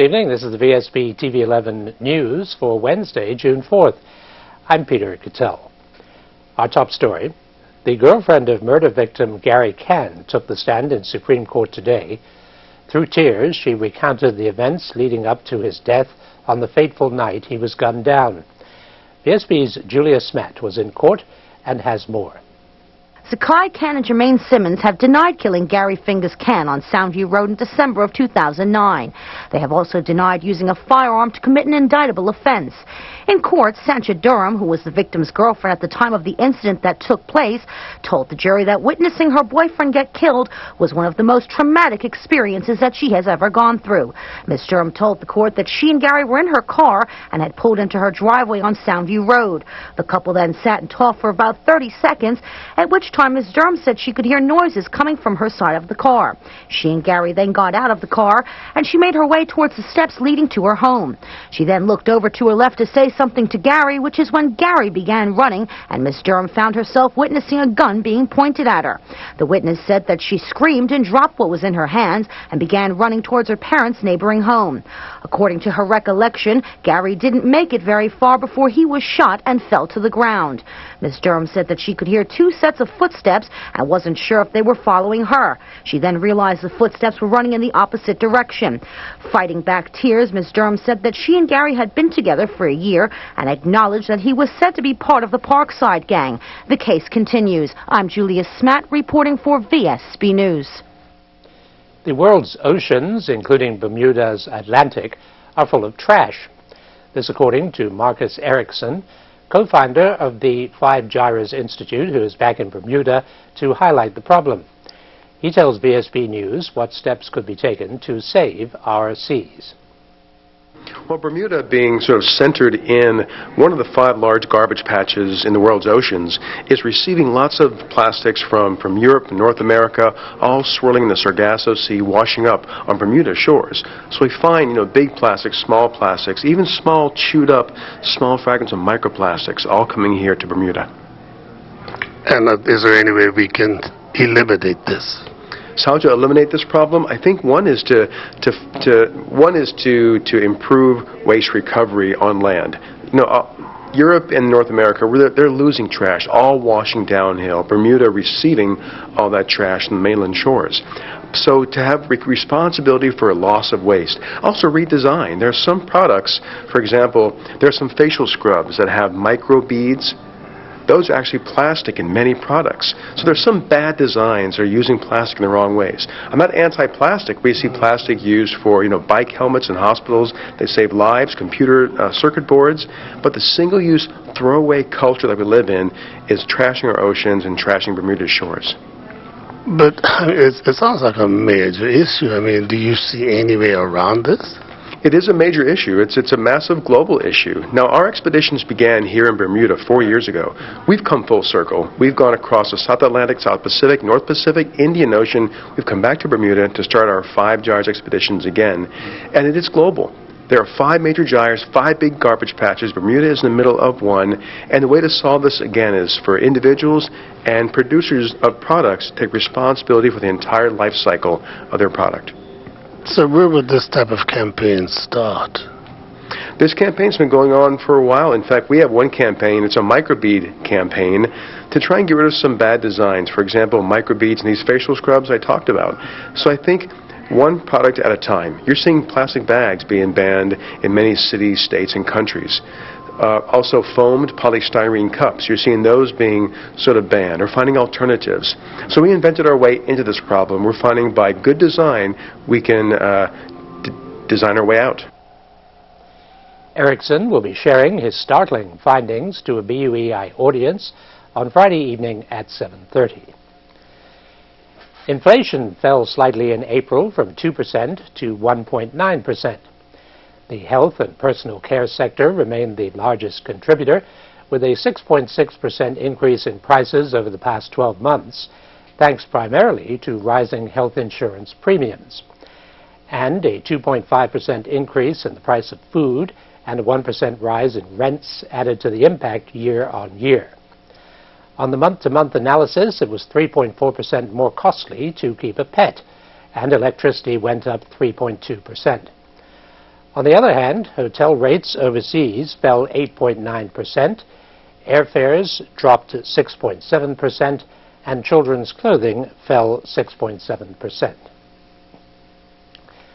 evening. This is the Vsb Tv 11 News for Wednesday, June 4th. I'm Peter Cattell. Our top story: the girlfriend of murder victim Gary Can took the stand in Supreme Court today. Through tears, she recounted the events leading up to his death on the fateful night he was gunned down. Vsb's Julia Smat was in court and has more. Zakai Can and Jermaine Simmons have denied killing Gary Fingers Can on Soundview Road in December of 2009. They have also denied using a firearm to commit an indictable offense. In court, Sancha Durham, who was the victim's girlfriend at the time of the incident that took place, told the jury that witnessing her boyfriend get killed was one of the most traumatic experiences that she has ever gone through. Ms. Durham told the court that she and Gary were in her car and had pulled into her driveway on Soundview Road. The couple then sat and talked for about 30 seconds, at which time Ms. Durham said she could hear noises coming from her side of the car. She and Gary then got out of the car and she made her way towards the steps leading to her home. She then looked over to her left to say something to Gary, which is when Gary began running and Ms. Durham found herself witnessing a gun being pointed at her. The witness said that she screamed and dropped what was in her hands and began running towards her parents' neighboring home. According to her recollection, Gary didn't make it very far before he was shot and fell to the ground. Ms. Durham said that she could hear two sets of footsteps and wasn't sure if they were following her. She then realized the footsteps were running in the opposite direction. Fighting back tears, Ms. Durham said that she and Gary had been together for a year and acknowledged that he was said to be part of the Parkside gang. The case continues. I'm Julia Smat reporting for Vsb News. The world's oceans, including Bermuda's Atlantic, are full of trash. This according to Marcus Erickson, co-founder of the Five Gyres Institute, who is back in Bermuda to highlight the problem. He tells Vsb News what steps could be taken to save our seas. Well, Bermuda, being sort of centered in one of the 5 large garbage patches in the world's oceans, is receiving lots of plastics from Europe and North America, all swirling in the Sargasso Sea, washing up on Bermuda shores. So we find, big plastics, small plastics, even small chewed up, small fragments of microplastics, all coming here to Bermuda. And is there any way we can eliminate this? So how to eliminate this problem? I think one is to improve waste recovery on land. Europe and North America, they're losing trash, all washing downhill. Bermuda receiving all that trash from the mainland shores. So to have responsibility for a loss of waste. Also redesign. There are some products, for example, there are some facial scrubs that have micro beads. Those are actually plastic in many products. So there's some bad designs that are using plastic in the wrong ways. I'm not anti-plastic. We see plastic used for, bike helmets in hospitals. They save lives, computer circuit boards. But the single-use throwaway culture that we live in is trashing our oceans and trashing Bermuda's shores. But it sounds like a major issue. Do you see any way around this? It is a major issue. It's a massive global issue. Now, our expeditions began here in Bermuda 4 years ago. We've come full circle. We've gone across the South Atlantic, South Pacific, North Pacific, Indian Ocean. We've come back to Bermuda to start our 5 gyres expeditions again. And it is global. There are 5 major gyres, 5 big garbage patches. Bermuda is in the middle of one. And the way to solve this, again, is for individuals and producers of products to take responsibility for the entire life cycle of their product. So where would this type of campaign start? This campaign's been going on for a while. In fact, we have one campaign. It's a microbead campaign to try and get rid of some bad designs. For example, microbeads in these facial scrubs I talked about. So I think one product at a time. You're seeing plastic bags being banned in many cities, states, and countries. Also foamed polystyrene cups. You're seeing those being sort of banned or finding alternatives. So we invented our way into this problem. We're finding by good design we can design our way out. Erickson will be sharing his startling findings to a BUEI audience on Friday evening at 7:30. Inflation fell slightly in April from 2% to 1.9%. The health and personal care sector remained the largest contributor, with a 6.6% increase in prices over the past 12 months, thanks primarily to rising health insurance premiums, and a 2.5% increase in the price of food and a 1% rise in rents added to the impact year on year. On the month-to-month analysis, it was 3.4% more costly to keep a pet, and electricity went up 3.2%. On the other hand, hotel rates overseas fell 8.9%, airfares dropped 6.7%, and children's clothing fell 6.7%.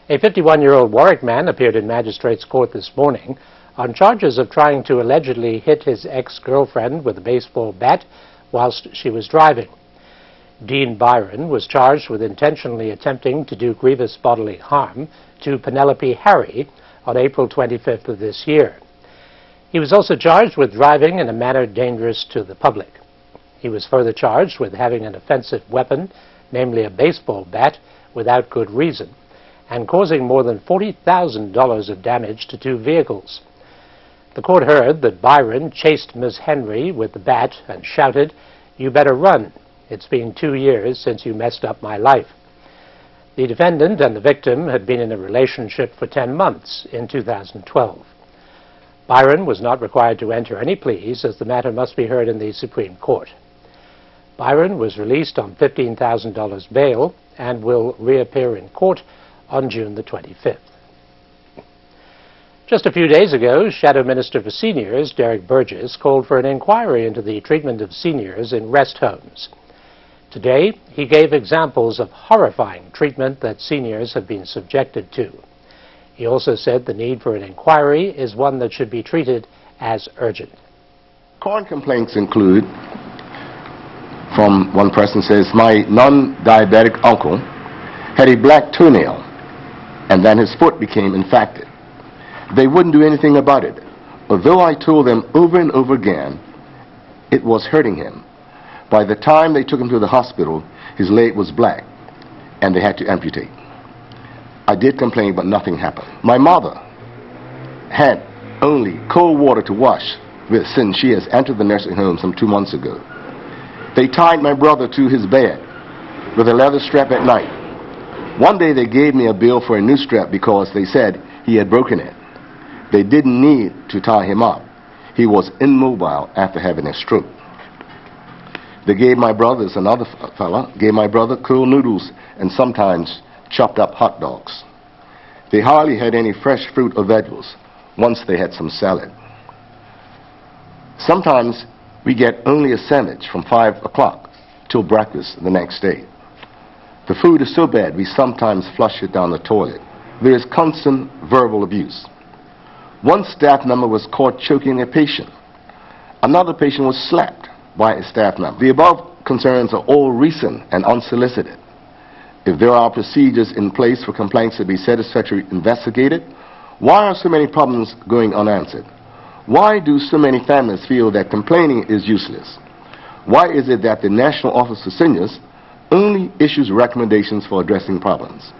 A 51-year-old Warwick man appeared in magistrate's court this morning on charges of trying to allegedly hit his ex-girlfriend with a baseball bat whilst she was driving. Dean Byron was charged with intentionally attempting to do grievous bodily harm to Penelope Harry on April 25th of this year. He was also charged with driving in a manner dangerous to the public. He was further charged with having an offensive weapon, namely a baseball bat, without good reason, and causing more than $40,000 of damage to 2 vehicles. The court heard that Byron chased Ms. Henry with the bat and shouted, "You better run. It's been 2 years since you messed up my life." The defendant and the victim had been in a relationship for 10 months in 2012. Byron was not required to enter any pleas, as the matter must be heard in the Supreme Court. Byron was released on $15,000 bail and will reappear in court on June the 25th. Just a few days ago, Shadow Minister for Seniors, Derek Burgess, called for an inquiry into the treatment of seniors in rest homes. Today, he gave examples of horrifying treatment that seniors have been subjected to. He also said the need for an inquiry is one that should be treated as urgent. Common complaints include, from one person says, my non-diabetic uncle had a black toenail and then his foot became infected. They wouldn't do anything about it. Although I told them over and over again, it was hurting him. By the time they took him to the hospital, his leg was black and they had to amputate. I did complain, but nothing happened. My mother had only cold water to wash with since she has entered the nursing home some 2 months ago. They tied my brother to his bed with a leather strap at night. One day they gave me a bill for a new strap because they said he had broken it. They didn't need to tie him up. He was immobile after having a stroke. They gave my brothers, another fella, gave my brother cool noodles and sometimes chopped up hot dogs. They hardly had any fresh fruit or vegetables. Once they had some salad. Sometimes we get only a sandwich from 5 o'clock till breakfast the next day. The food is so bad we sometimes flush it down the toilet. There is constant verbal abuse. One staff member was caught choking a patient. Another patient was slapped by a staff member. The above concerns are all recent and unsolicited. If there are procedures in place for complaints to be satisfactorily investigated, why are so many problems going unanswered? Why do so many families feel that complaining is useless? Why is it that the National Office for Seniors only issues recommendations for addressing problems?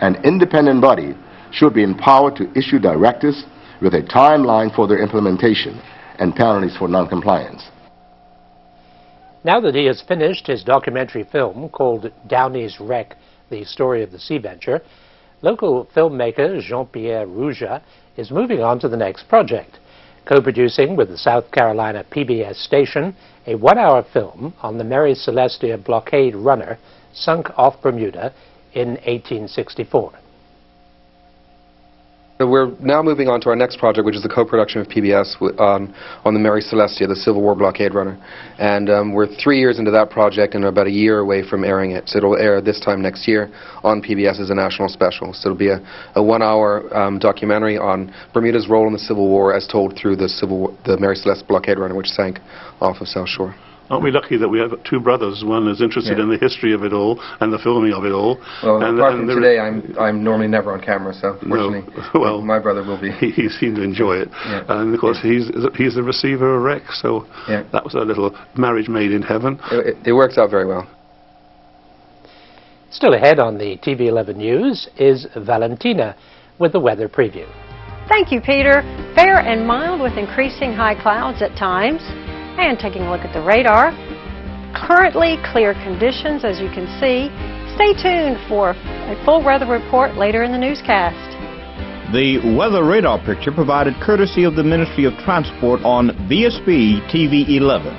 An independent body should be empowered to issue directives with a timeline for their implementation and penalties for non-compliance. Now that he has finished his documentary film called Downey's Wreck, the story of the Sea Venture, local filmmaker Jean-Pierre Rouja is moving on to the next project, co-producing with the South Carolina PBS station a 1-hour film on the Mary Celestia blockade runner sunk off Bermuda in 1864. So we're now moving on to our next project, which is a co-production of PBS on the Mary Celestia, the Civil War blockade runner. And we're 3 years into that project and about a year away from airing it. So it'll air this time next year on PBS as a national special. So it'll be a 1-hour documentary on Bermuda's role in the Civil War as told through the Mary Celestia blockade runner, which sank off of South Shore. Aren't we lucky that we have 2 brothers? One is interested in the history of it all and the filming of it all. Well, apart from today, I'm normally never on camera, so fortunately, well, my brother will be. He seemed to enjoy it, and of course he's the receiver of Rec, so that was a little marriage made in heaven. It works out very well. Still ahead on the TV 11 News is Valentina with the weather preview. Thank you, Peter. Fair and mild with increasing high clouds at times. And taking a look at the radar, currently clear conditions, as you can see. Stay tuned for a full weather report later in the newscast. The weather radar picture provided courtesy of the Ministry of Transport on Vsb TV 11.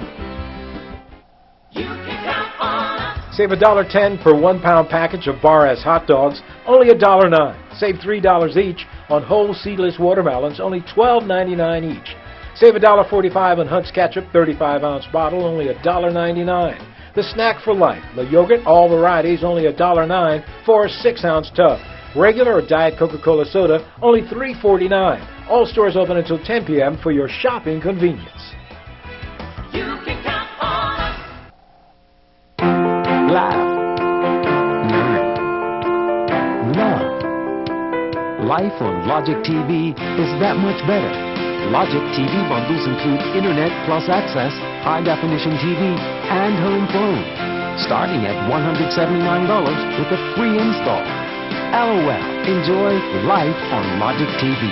Save $1.10 per 1-pound package of Bar S hot dogs, only $1.09. Save $3 each On whole seedless watermelons, only $12.99 each. Save $1.45 on Hunt's Ketchup, 35-ounce bottle, only $1.99. The Snack for Life, the yogurt, all varieties, only $1.09 for a 6-ounce tub. Regular or Diet Coca-Cola soda, only $3.49. All stores open until 10 p.m. for your shopping convenience. You can count on us. Laugh. Learn. Love. Life on Logic TV is that much better. Logic TV bundles include Internet plus access, high-definition TV, and home phone, starting at $179 with a free install. LOL. Enjoy life on Logic TV.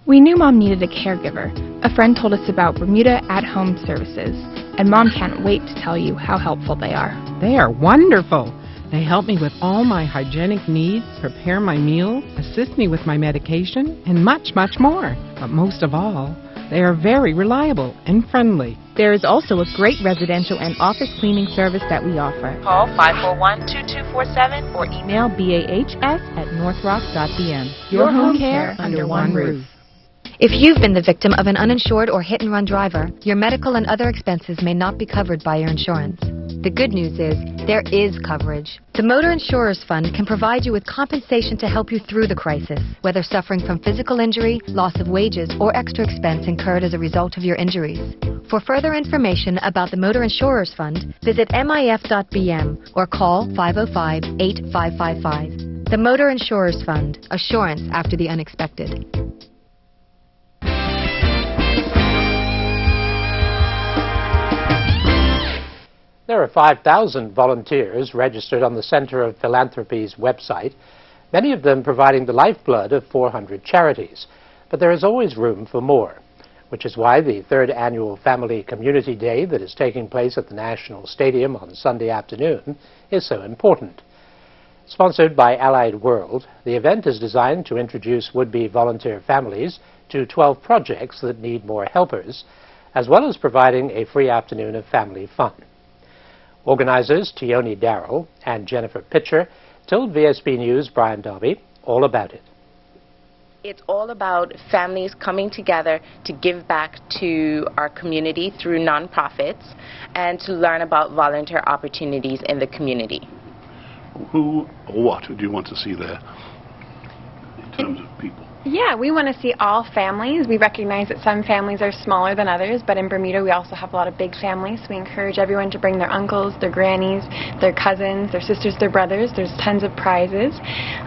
We knew Mom needed a caregiver. A friend told us about Bermuda at-home services, and Mom can't wait to tell you how helpful they are. They are wonderful. They help me with all my hygienic needs, prepare my meals, assist me with my medication, and much, much more. But most of all, they are very reliable and friendly. There is also a great residential and office cleaning service that we offer. Call 541-2247 or email bahs@northrock.bm. Your home care under one roof. If you've been the victim of an uninsured or hit-and-run driver, your medical and other expenses may not be covered by your insurance. The good news is, there is coverage. The Motor Insurers Fund can provide you with compensation to help you through the crisis, whether suffering from physical injury, loss of wages, or extra expense incurred as a result of your injuries. For further information about the Motor Insurers Fund, visit mif.bm or call 505-8555. The Motor Insurers Fund, assurance after the unexpected. There are 5,000 volunteers registered on the Center of Philanthropy's website, many of them providing the lifeblood of 400 charities. But there is always room for more, which is why the third annual Family Community Day that is taking place at the National Stadium on Sunday afternoon is so important. Sponsored by Allied World, the event is designed to introduce would-be volunteer families to 12 projects that need more helpers, as well as providing a free afternoon of family fun. Organizers Tioni Darrell and Jennifer Pitcher told Vsb News' Brian Darby all about it. It's all about families coming together to give back to our community through nonprofits and to learn about volunteer opportunities in the community. Who or what do you want to see there in terms of people? Yeah, we want to see all families. We recognize that some families are smaller than others, but in Bermuda we also have a lot of big families. We encourage everyone to bring their uncles, their grannies, their cousins, their sisters, their brothers. There's tons of prizes.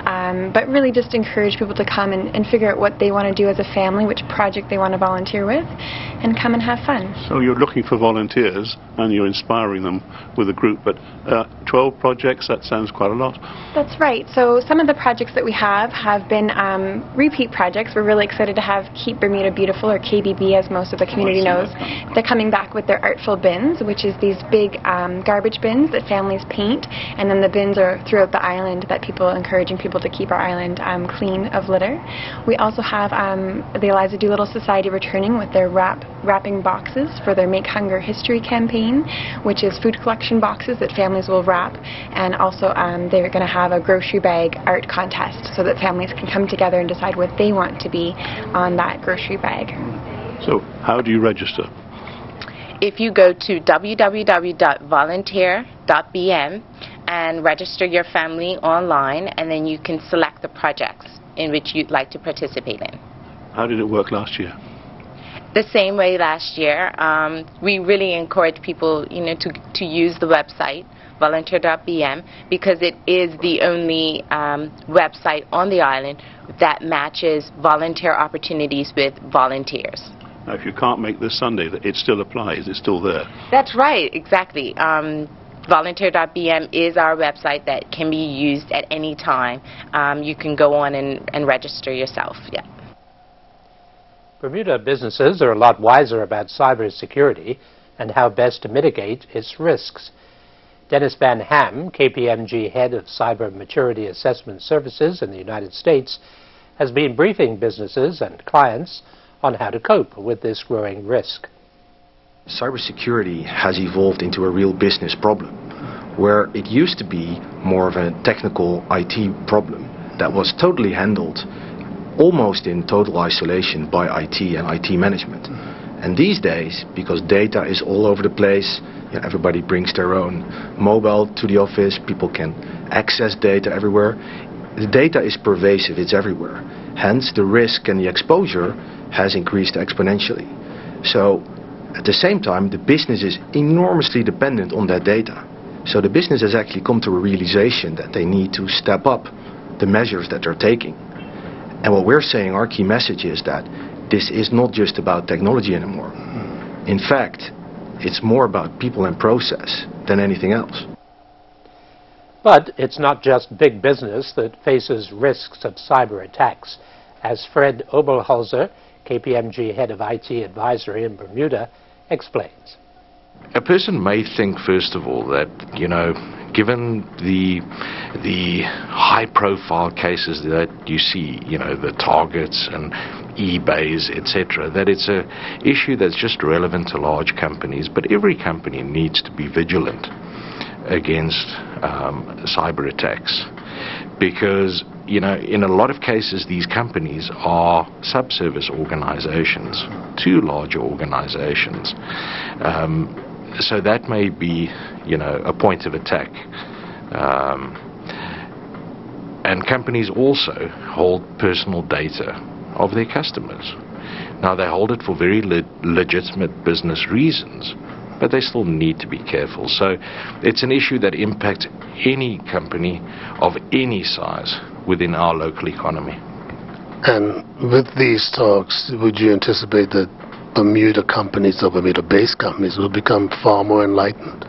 But really just encourage people to come and figure out what they want to do as a family, which project they want to volunteer with, and come and have fun. So you're looking for volunteers and you're inspiring them with a group, but 12 projects, that sounds quite a lot. That's right. So some of the projects that we have been repeat projects. We're really excited to have Keep Bermuda Beautiful, or KBB as most of the community knows. They're coming back with their Artful Bins, which is these big garbage bins that families paint, and then the bins are throughout the island that encouraging people to keep our island clean of litter. We also have the Eliza Doolittle Society returning with their wrapping boxes for their Make Hunger History campaign, which is food collection boxes that families will wrap, and also they're going to have a grocery bag art contest so that families can come together and decide what they want to be on that grocery bag. So how do you register? If you go to www.volunteer.bm and register your family online, and then you can select the projects in which you'd like to participate in. How did it work last year? The same way last year. We really encourage people, to use the website volunteer.bm, because it is the only website on the island that matches volunteer opportunities with volunteers. Now, if you can't make this Sunday, it still applies. It's still there. That's right, exactly. Volunteer.bm is our website that can be used at any time. You can go on and register yourself. Yeah. Bermuda businesses are a lot wiser about cybersecurity and how best to mitigate its risks. Dennis Van Ham, KPMG Head of Cyber Maturity Assessment Services in the United States, has been briefing businesses and clients on how to cope with this growing risk. Cybersecurity has evolved into a real business problem. where it used to be more of a technical IT problem that was totally handled almost in total isolation by IT and IT management. And these days, because data is all over the place, everybody brings their own mobile to the office, people can access data everywhere. The data is pervasive, it's everywhere. Hence, the risk and the exposure has increased exponentially. So, at the same time, the business is enormously dependent on that data. So the business has actually come to a realization that they need to step up the measures that they're taking. And what we're saying, our key message is that this is not just about technology anymore. In fact, it's more about people and process than anything else. But it's not just big business that faces risks of cyber attacks. As Fred Oberholzer, KPMG head of IT advisory in Bermuda, explains. A person may think, first of all, that, given the high-profile cases that you see, the Targets and eBays, etc., that it's an issue that's just relevant to large companies, but every company needs to be vigilant against cyber attacks. Because, in a lot of cases, these companies are sub-service organizations to larger organizations. So that may be, a point of attack. And companies also hold personal data of their customers. Now, they hold it for very legitimate business reasons, but they still need to be careful. So it's an issue that impacts any company of any size within our local economy. And with these talks, would you anticipate that Bermuda companies or Bermuda-based companies will become far more enlightened?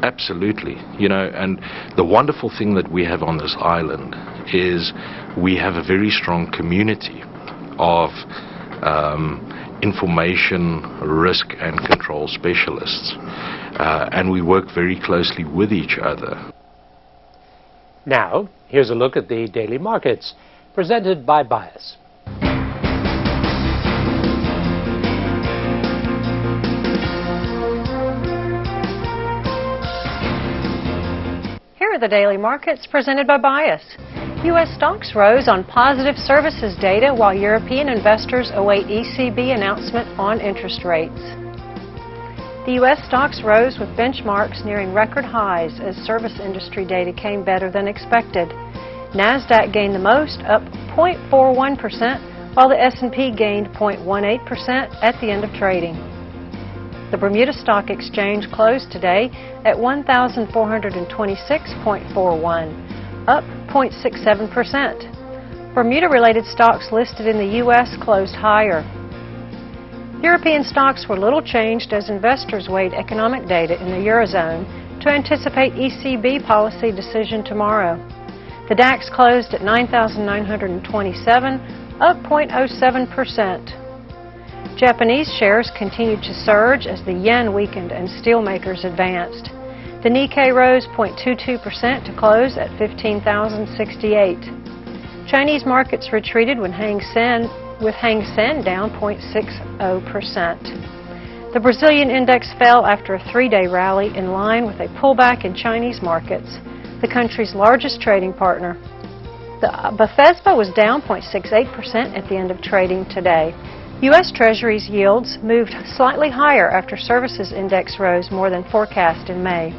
Absolutely. And the wonderful thing that we have on this island is we have a very strong community of information, risk and control specialists. And we work very closely with each other. Now, here's a look at the daily markets, presented by Bias. Here are the daily markets presented by Bias. U.S. stocks rose on positive services data while European investors await ECB announcement on interest rates. The U.S. stocks rose with benchmarks nearing record highs as service industry data came better than expected. NASDAQ gained the most, up 0.41%, while the S&P gained 0.18% at the end of trading. The Bermuda Stock Exchange closed today at 1,426.41, up 0.67%. Bermuda-related stocks listed in the U.S. closed higher. European stocks were little changed as investors weighed economic data in the Eurozone to anticipate ECB policy decision tomorrow. The DAX closed at 9,927, up 0.07%. Japanese shares continued to surge as the yen weakened and steelmakers advanced. The Nikkei rose 0.22% to close at 15,068. Chinese markets retreated with Hang Seng down 0.60%. The Brazilian index fell after a three-day rally in line with a pullback in Chinese markets, the country's largest trading partner. The Vsb was down 0.68% at the end of trading today. U.S. Treasuries yields moved slightly higher after services index rose more than forecast in May.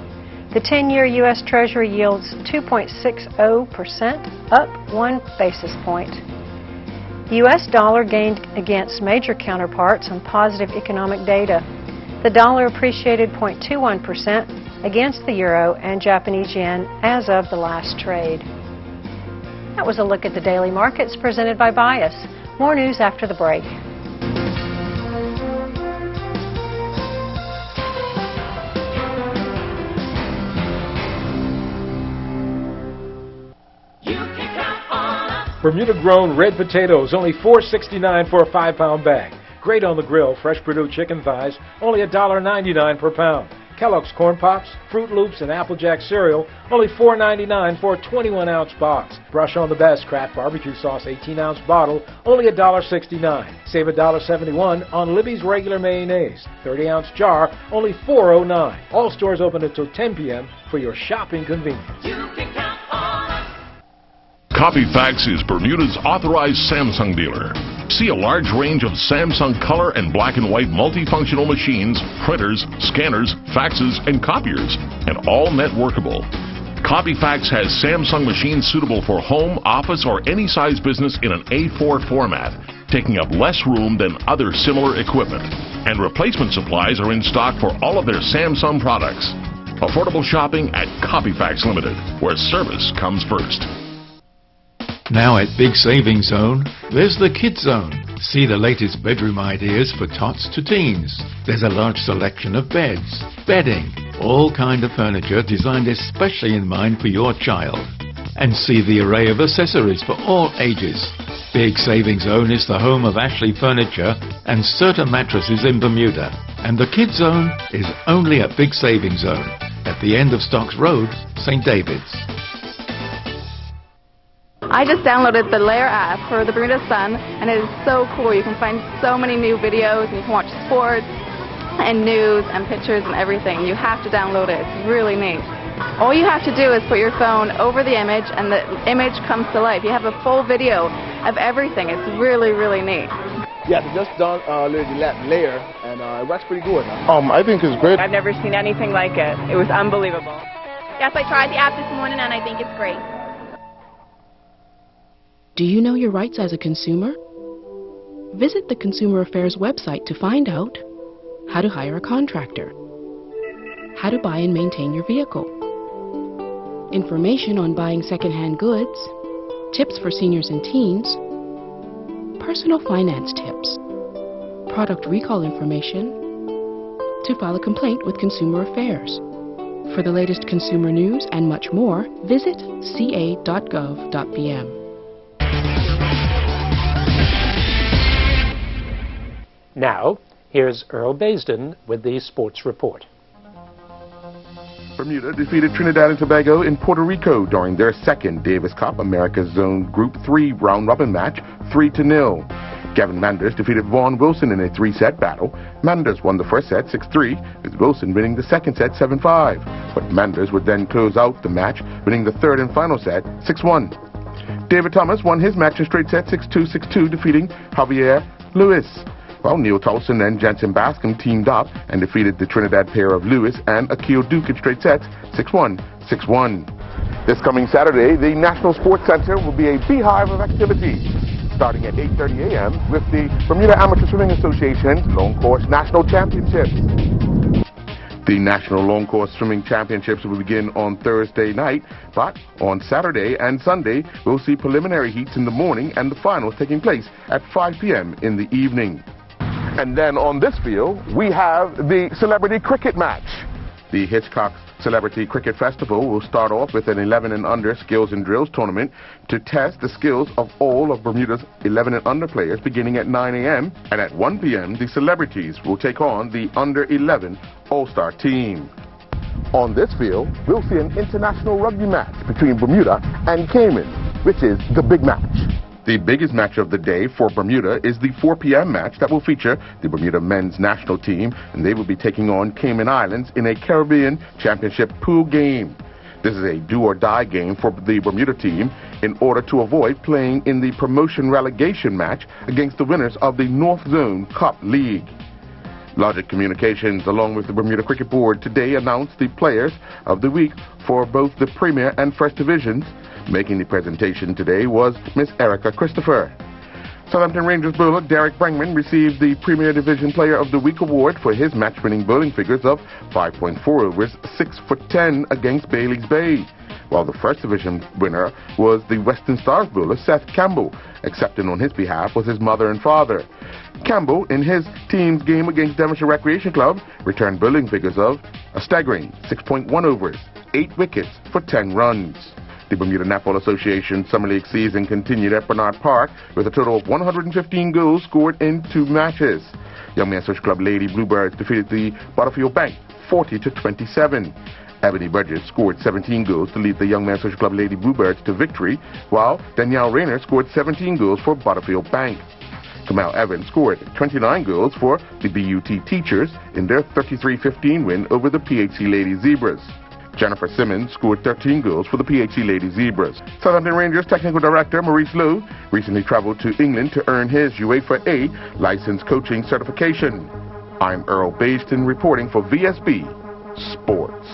The 10-year U.S. Treasury yields 2.60%, up 1 basis point. The U.S. dollar gained against major counterparts on positive economic data. The dollar appreciated 0.21% against the euro and Japanese yen as of the last trade. That was a look at the daily markets presented by Bias. More news after the break. Bermuda-grown red potatoes, only $4.69 for a 5-pound bag. Great on the grill, fresh Purdue chicken thighs, only $1.99 per pound. Kellogg's Corn Pops, Fruit Loops, and Applejack cereal, only $4.99 for a 21-ounce box. Brush on the Best Kraft Barbecue Sauce 18-ounce bottle, only $1.69. Save $1.71 on Libby's regular mayonnaise, 30-ounce jar, only $4.09. All stores open until 10 p.m. for your shopping convenience. Copyfax is Bermuda's authorized Samsung dealer. See a large range of Samsung color and black and white multifunctional machines, printers, scanners, faxes, and copiers, and all networkable. Copyfax has Samsung machines suitable for home, office, or any size business in an A4 format, taking up less room than other similar equipment. And replacement supplies are in stock for all of their Samsung products. Affordable shopping at Copyfax Limited, where service comes first. Now at Big Savings Zone, there's the Kids Zone. See the latest bedroom ideas for tots to teens. There's a large selection of beds, bedding, all kind of furniture designed especially in mind for your child. And see the array of accessories for all ages. Big Savings Zone is the home of Ashley Furniture and certain mattresses in Bermuda. And the Kids Zone is only at Big Savings Zone, at the end of Stocks Road, St. David's. I just downloaded the Layer app for the Bermuda Sun, and it is so cool. You can find so many new videos, and you can watch sports and news and pictures and everything. You have to download it. It's really neat. All you have to do is put your phone over the image, and the image comes to life. You have a full video of everything. It's really, really neat. Yes, I just downloaded the Layer, and it works pretty good. I think it's great. I've never seen anything like it. It was unbelievable. Yes, I tried the app this morning, and I think it's great. Do you know your rights as a consumer? Visit the Consumer Affairs website to find out how to hire a contractor, how to buy and maintain your vehicle, information on buying secondhand goods, tips for seniors and teens, personal finance tips, product recall information, to file a complaint with Consumer Affairs. For the latest consumer news and much more, visit ca.gov.bm. Now, here's Earl Baisden with the Sports Report. Bermuda defeated Trinidad and Tobago in Puerto Rico during their second Davis Cup America's Zone Group 3 round-robin match, 3-0. Gavin Manders defeated Vaughn Wilson in a three-set battle. Manders won the first set 6-3, with Wilson winning the second set 7-5. But Manders would then close out the match, winning the third and final set 6-1. David Thomas won his match in straight set 6-2, 6-2, defeating Javier Lewis. Well, Neil Tolson and Jensen Bascom teamed up and defeated the Trinidad pair of Lewis and Akil Duke in straight sets 6-1, 6-1. This coming Saturday, the National Sports Center will be a beehive of activities, starting at 8:30 a.m. with the Bermuda Amateur Swimming Association's Long Course National Championships. The National Long Course Swimming Championships will begin on Thursday night, but on Saturday and Sunday, we'll see preliminary heats in the morning and the finals taking place at 5 p.m. in the evening. And then on this field, we have the Celebrity Cricket Match. The Hitchcock Celebrity Cricket Festival will start off with an 11 and under skills and drills tournament to test the skills of all of Bermuda's 11 and under players beginning at 9 a.m. And at 1 p.m. the celebrities will take on the under 11 All-Star team. On this field, we'll see an international rugby match between Bermuda and Cayman, which is the big match. The biggest match of the day for Bermuda is the 4 p.m. match that will feature the Bermuda men's national team, and they will be taking on Cayman Islands in a Caribbean Championship pool game. This is a do-or-die game for the Bermuda team in order to avoid playing in the promotion relegation match against the winners of the North Zone Cup League. Logic Communications, along with the Bermuda Cricket Board, today announced the players of the week for both the Premier and First Divisions. Making the presentation today was Miss Erica Christopher. Southampton Rangers bowler Derek Brangman received the Premier Division Player of the Week award for his match-winning bowling figures of 5.4 overs, 6 for 10 against Bailey's Bay, while the First Division winner was the Western Stars bowler Seth Campbell. Accepting on his behalf was his mother and father. Campbell, in his team's game against Devonshire Recreation Club, returned bowling figures of a staggering 6.1 overs, 8 wickets for 10 runs. The Bermuda Netball Association Summer League season continued at Bernard Park with a total of 115 goals scored in 2 matches. Young Men's Social Club Lady Bluebirds defeated the Butterfield Bank 40-27. Ebony Bridges scored 17 goals to lead the Young Men's Social Club Lady Bluebirds to victory, while Danielle Rayner scored 17 goals for Butterfield Bank. Kamal Evans scored 29 goals for the BUT Teachers in their 33-15 win over the PHC Lady Zebras. Jennifer Simmons scored 13 goals for the PHC Lady Zebras. Southampton Rangers Technical Director Maurice Lowe recently traveled to England to earn his UEFA A licensed coaching certification. I'm Earl Baston reporting for VSB Sports.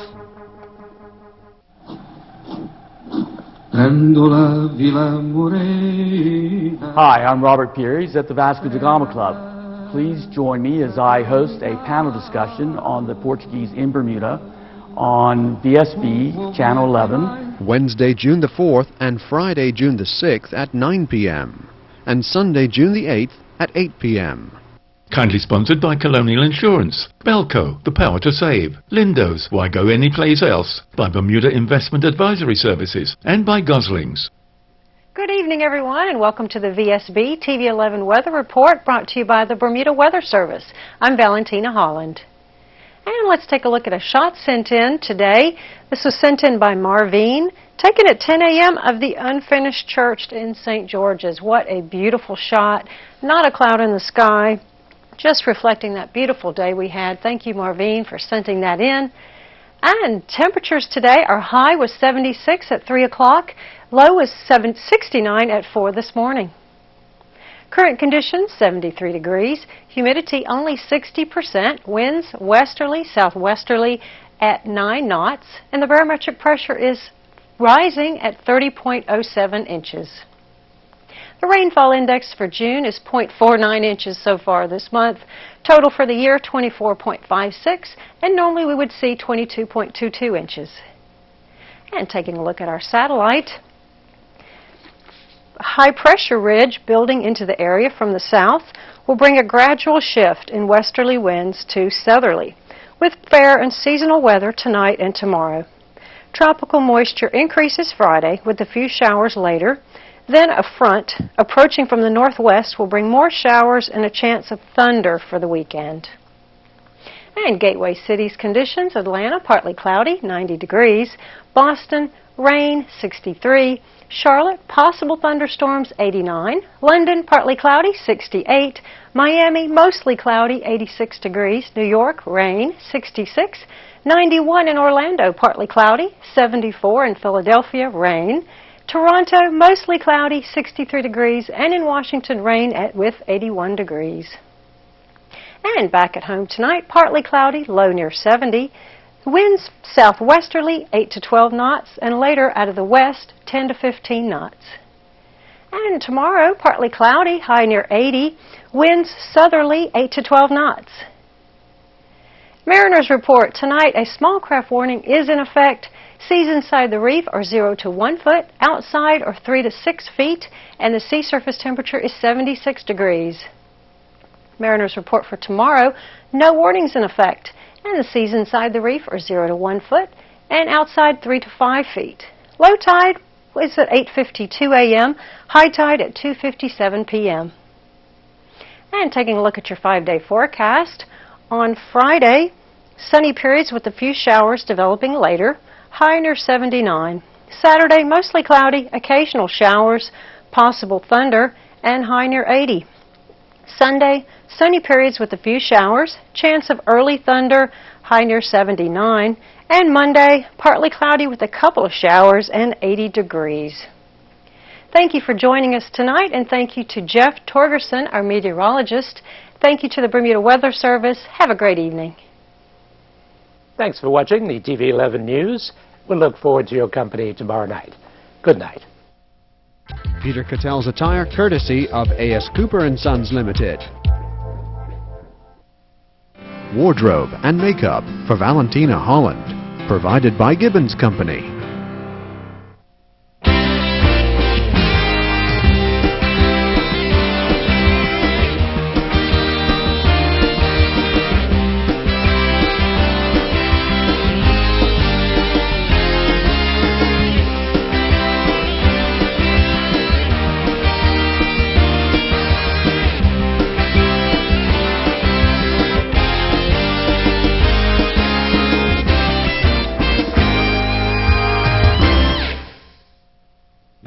Hi, I'm Robert Pearies at the Vasco da Gama Club. Please join me as I host a panel discussion on the Portuguese in Bermuda on VSB Channel 11. Wednesday, June the 4th and Friday, June the 6th at 9 p.m. and Sunday, June the 8th at 8 p.m. Kindly sponsored by Colonial Insurance, Belco, the power to save, Lindo's, why go anyplace else, by Bermuda Investment Advisory Services, and by Gosling's. Good evening, everyone, and welcome to the VSB TV 11 Weather Report brought to you by the Bermuda Weather Service. I'm Valentina Holland. And let's take a look at a shot sent in today. This was sent in by Marvine, taken at 10 a.m. of the unfinished church in St. George's. What a beautiful shot. Not a cloud in the sky, just reflecting that beautiful day we had. Thank you, Marvine, for sending that in. And temperatures today, our high was 76 at 3 o'clock, low was 69 at 4 this morning. Current conditions, 73 degrees, humidity only 60%, winds westerly, southwesterly at 9 knots, and the barometric pressure is rising at 30.07 inches. The rainfall index for June is 0.49 inches so far this month. Total for the year, 24.56, and normally we would see 22.22 inches. And taking a look at our satellite, a high pressure ridge building into the area from the south will bring a gradual shift in westerly winds to southerly, with fair and seasonal weather tonight and tomorrow. Tropical moisture increases Friday with a few showers later. Then a front approaching from the northwest will bring more showers and a chance of thunder for the weekend. And gateway cities conditions, Atlanta partly cloudy, 90 degrees, Boston rain, 63, Charlotte possible thunderstorms, 89, London partly cloudy, 68, Miami mostly cloudy, 86 degrees, New York rain, 66, 91 in Orlando partly cloudy, 74 in Philadelphia rain, Toronto, mostly cloudy, 63 degrees, and in Washington, rain with 81 degrees. And back at home tonight, partly cloudy, low near 70. Winds southwesterly, 8 to 12 knots, and later out of the west, 10 to 15 knots. And tomorrow, partly cloudy, high near 80. Winds southerly, 8 to 12 knots. Mariners report tonight a small craft warning is in effect. Seas inside the reef are 0 to 1 foot, outside are 3 to 6 feet, and the sea surface temperature is 76 degrees. Mariners report for tomorrow, no warnings in effect, and the seas inside the reef are 0 to 1 foot, and outside 3 to 5 feet. Low tide is at 8:52 a.m., high tide at 2:57 p.m. And taking a look at your 5-day forecast, on Friday, sunny periods with a few showers developing later, high near 79. Saturday, mostly cloudy, occasional showers, possible thunder, and high near 80. Sunday, sunny periods with a few showers, chance of early thunder, high near 79. And Monday, partly cloudy with a couple of showers and 80 degrees. Thank you for joining us tonight, and thank you to Jeff Torgerson, our meteorologist. Thank you to the Bermuda Weather Service. Have a great evening. Thanks for watching the TV 11 News. We'll look forward to your company tomorrow night. Good night. Peter Cattell's attire courtesy of A.S. Cooper & Sons Limited. Wardrobe and makeup for Valentina Holland, provided by Gibbons Company.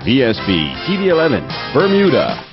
VSB TV 11, Bermuda.